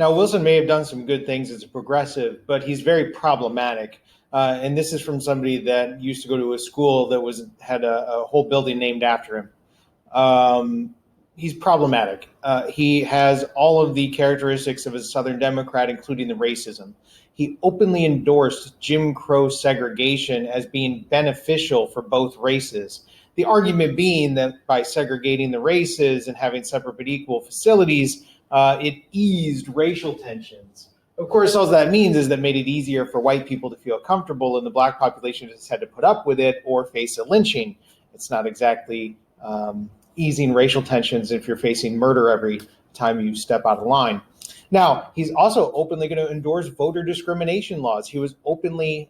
Now, Wilson may have done some good things as a progressive, but he's very problematic. And this is from somebody that used to go to a school that had a whole building named after him. He's problematic. He has all of the characteristics of a Southern Democrat, including the racism. He openly endorsed Jim Crow segregation as being beneficial for both races. The argument being that by segregating the races and having separate but equal facilities, it eased racial tensions. Of course, all that means is that made it easier for white people to feel comfortable, and the black population just had to put up with it or face a lynching. It's not exactly easing racial tensions if you're facing murder every time you step out of line. Now, he's also openly going to endorse voter discrimination laws. He was openly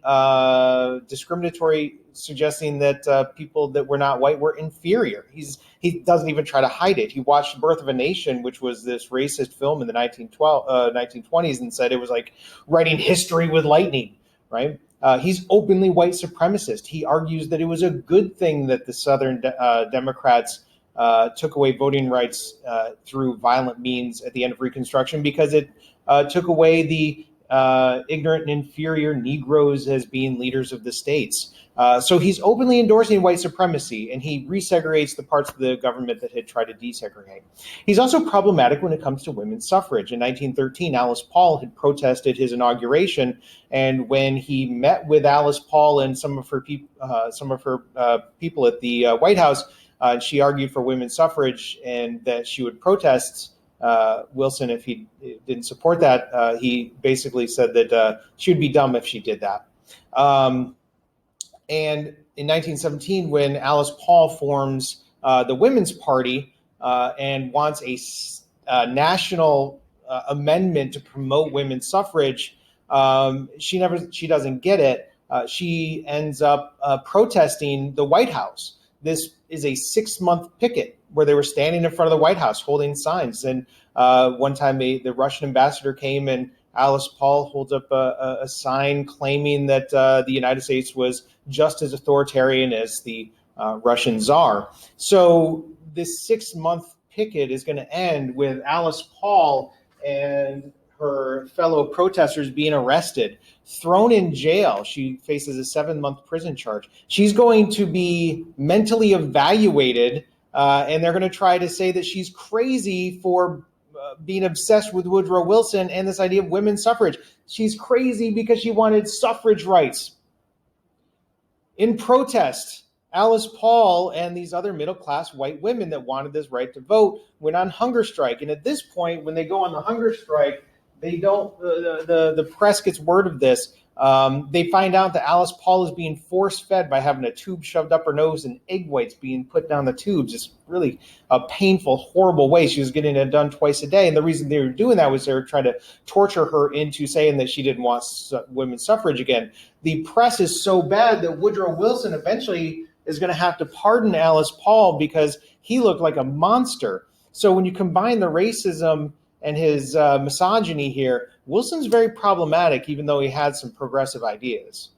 discriminatory, suggesting that people that were not white were inferior. He doesn't even try to hide it. He watched Birth of a Nation, which was this racist film in the 1920s, and said it was like writing history with lightning, right? He's openly white supremacist. He argues that it was a good thing that the Southern Democrats took away voting rights through violent means at the end of Reconstruction, because it took away the ignorant and inferior Negroes as being leaders of the states. So he's openly endorsing white supremacy, and he resegregates the parts of the government that had tried to desegregate. He's also problematic when it comes to women's suffrage. In 1913, Alice Paul had protested his inauguration, and when he met with Alice Paul and some of her people at the White House, she argued for women's suffrage and that she would protest Wilson if he didn't support that. He basically said that she would be dumb if she did that. And in 1917, when Alice Paul forms the Women's Party and wants a national amendment to promote women's suffrage, she doesn't get it. She ends up protesting the White House. This is a 6-month picket where they were standing in front of the White House holding signs. And one time the Russian ambassador came, and Alice Paul holds up a sign claiming that the United States was just as authoritarian as the Russian Tsar. So this 6-month picket is going to end with Alice Paul and her fellow protesters being arrested, thrown in jail. She faces a 7-month prison charge. She's going to be mentally evaluated, and they're going to try to say that she's crazy for being obsessed with Woodrow Wilson and this idea of women's suffrage. She's crazy because she wanted suffrage rights. In protest, Alice Paul and these other middle-class white women that wanted this right to vote went on hunger strike. And at this point, when they go on the hunger strike, they don't. The press gets word of this. They find out that Alice Paul is being force-fed by having a tube shoved up her nose and egg whites being put down the tubes. It's really a painful, horrible way. She was getting it done twice a day. And the reason they were doing that was they were trying to torture her into saying that she didn't want women's suffrage again. The press is so bad that Woodrow Wilson eventually is going to have to pardon Alice Paul because he looked like a monster. So when you combine the racism and his misogyny here, Wilson's very problematic, even though he had some progressive ideas.